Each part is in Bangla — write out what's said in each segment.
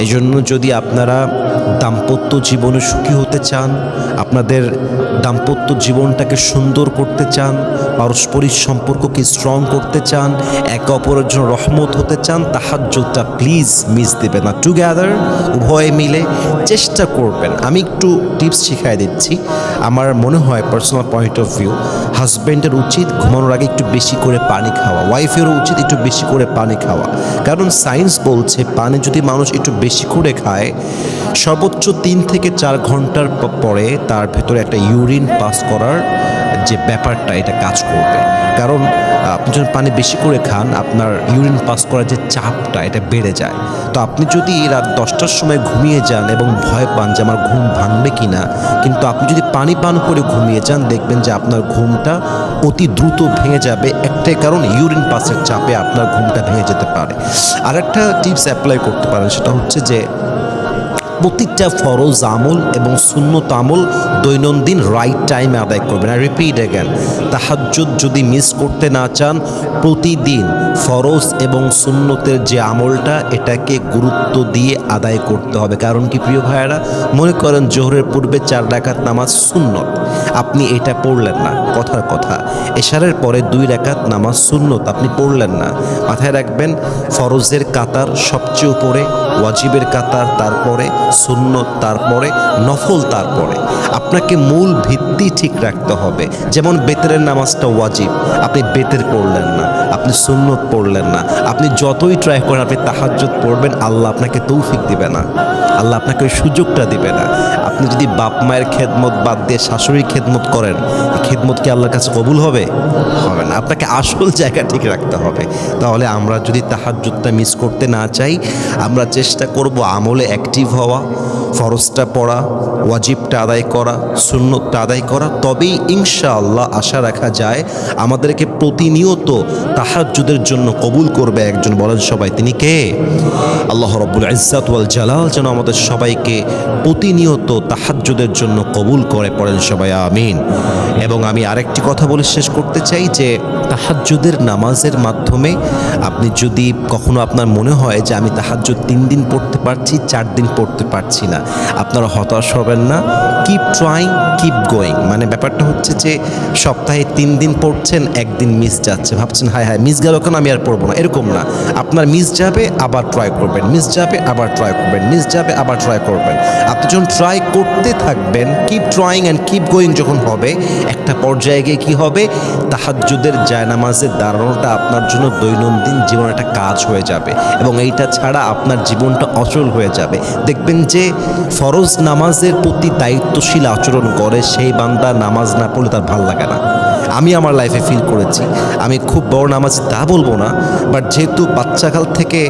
এই জন্য যদি আপনারা দাম্পত্য জীবনে সুখী হতে চান, আপনাদের দাম্পত্য জীবনটাকে সুন্দর করতে চান, পারস্পরিক সম্পর্ককে স্ট্রং করতে চান, একে অপরের জন্য রহমত হতে চান, তাহাজ্জুদটা প্লিজ মিস দেবেন না। টুগেদার উভয়ে মিলে চেষ্টা করবেন। আমি একটু টিপস শিখাই দিচ্ছি। আমার মনে হয় পার্সোনাল পয়েন্ট অফ ভিউ, হাজব্যান্ডের উচিত ঘুমানোর আগে একটু বেশি করে পানি খাওয়া, ওয়াইফেরও উচিত একটু বেশি করে পানি খাওয়া। কারণ সায়েন্স বলছে পানি যদি মানুষ একটু বেশি করে খায়, সর্বোচ্চ 3 থেকে 4 ঘন্টার পরে তার ভেতরে একটা ইউরিন পাস করার যে ব্যাপারটা এটা কাজ করবে। কারণ আপনি যখন পানি বেশি করে খান, আপনার ইউরিন পাস করার যে চাপটা এটা বেড়ে যায়। তো আপনি যদি রাত 10টার সময় ঘুমিয়ে যান এবং ভয় পান যে আমার ঘুম ভাঙবে কি না, কিন্তু আপনি যদি পানি পান করে ঘুমিয়ে যান, দেখবেন যে আপনার ঘুমটা অতি দ্রুত ভেঙে যাবে। একটাই কারণ, ইউরিন পাসের চাপে আপনার ঘুমটা ভেঙে যেতে পারে। আর একটা টিপস অ্যাপ্লাই করতে পারেন, সেটা হচ্ছে যে প্রত্যেকটা ফরজ আমল এবং সুন্নত আমল দৈনন্দিন রাইট টাইমে আদায় করবেন। আর রিপিট অ্যাগেন, তাহাজ্জুদ যদি মিস করতে না চান, প্রতিদিন ফরজ এবং সুন্নতের যে আমলটা এটাকে গুরুত্ব দিয়ে আদায় করতে হবে। কারণ কি প্রিয় ভাইয়েরা, মনে করেন জোহরের পূর্বে 4 রাকাত নামাজ সুন্নত, আপনি এটা পড়লেন না, কথার কথা। এশারের পরে 2 রাকাত নামাজ সুন্নত, আপনি পড়লেন না। মাথায় রাখবেন, ফরজের কাতার সবচেয়ে উপরে, ওয়াজিবের কাতার তারপরে, সুন্নত তারপরে, নফল তারপরে। আপনাকে মূল ভিত্তি ঠিক রাখতে হবে। যেমন বেতেরের নামাজটা ওয়াজিব, আপনি বেতের পড়লেন না, আপনি সুন্নত পড়লেন না, আপনি যতই ট্রাই করেন আপনি তাহাজ্জুদ পড়বেন, আল্লাহ আপনাকে তৌফিক দিবে না, আল্লাহ আপনাকে ওই সুযোগটা দিবে না। আপনি যদি বাপ মায়ের খেদমত বাদ দিয়ে শাশুড়ির খেদমত করেন, খেদমত কি আল্লাহর কাছে কবুল হবে? হবে না। আপনাকে আসল জায়গা ঠিক রাখতে হবে। তাহলে আমরা যদি তাহাজ্জুদটা মিস করতে না চাই, আমরা চেষ্টা করব আমলে অ্যাক্টিভ হওয়া, ফরজটা পড়া, ওয়াজিবটা আদায় করা, সুন্নতটা আদায় করা। তবেই ইনশাআল্লাহ আশা রাখা যায় আমাদেরকে প্রতিনিয়ত তাহাজ্জুদের জন্য কবুল করবে একজন। বলেন সবাই, তিনি কে? আল্লাহ রাব্বুল ইজ্জাত ওয়াল জালাল যেন আমাদের সবাইকে প্রতিনিয়ত তাহাজ্জুদের জন্য কবুল করে। পড়েন সবাই আমিন। এবং আমি আরেকটি কথা বলে শেষ করতে চাই যে তাহাজ্জুদের নামাজের মাধ্যমে আপনি যদি কখনো আপনার মনে হয় যে আমি তাহাজ্জুদ 3 দিন পড়তে পারছি, 4 দিন পড়তে পারছি না, আপনারা হতাশ হবেন না। Keep trying, keep going. মানে ব্যাপারটা হচ্ছে যে সপ্তাহে 3 দিন পড়ছেন, 1 দিন মিস যাচ্ছে, ভাবছেন হায় হায় মিস গেল কেন, আমি আর পড়বো না, এরকম না। আপনার মিস যাবে, আবার ট্রাই করবেন, মিস যাবে, আবার ট্রাই করবেন, মিস যাবে, আবার ট্রাই করবেন। আপনি যখন ট্রাই করতে থাকবেন, keep trying and keep going যখন হবে, একটা পর্যায়ে গিয়ে কী হবে, তাহাজ্জুদের জায়নামাজে দাঁড়ানোটা আপনার জন্য দৈনন্দিন জীবনে একটা কাজ হয়ে যাবে এবং এইটা ছাড়া আপনার জীবনটা অচল হয়ে যাবে। দেখবেন যে ফরজ নামাজের প্রতি দায়িত্বশীল আচরণ করে সেই বান্দা নামাজ না পড়লে তার ভাল লাগে না। আমি আমার লাইফে ফিল করেছি। আমি খুব বড় নামাজি তা বলবো না, বাট যেহেতু বাচ্চাকাল থেকে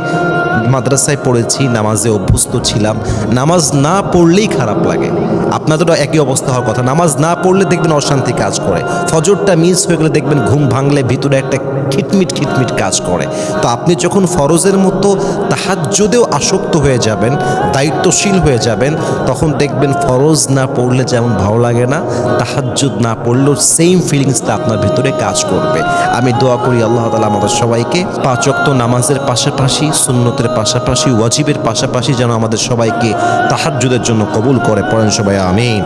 মাদ্রাসায় পড়েছি, নামাজে অভ্যস্ত ছিলাম, নামাজ না পড়লেই খারাপ লাগে। আপনাদেরও একই অবস্থা হওয়ার কথা। নামাজ না পড়লে দেখবেন অশান্তি কাজ করে, ফজরটা মিস হয়ে গেলে দেখবেন ঘুম ভাঙলে ভিতরে একটা খিটমিট খিটমিট কাজ করে। তো আপনি যখন ফরজের মতো তাহাজ্জুদেও আসক্ত হয়ে যাবেন, দায়িত্বশীল হয়ে যাবেন, তখন দেখবেন ফরজ না পড়লে যেমন ভালো লাগে না, তাহাজ্জুদ না পড়লেও সেম ফিলিংসটা আপনার ভিতরে কাজ করবে। আমি দোয়া করি আল্লাহ তাআলা আমাদের সবাইকে 5 ওয়াক্ত নামাজের পাশাপাশি, সুন্নতের পাশাপাশি, ওয়াজিবের পাশাপাশি যেন আমাদের সবাইকে তাহাজ্জুদের জন্য কবুল করে। পড়েন সবাই আমিন।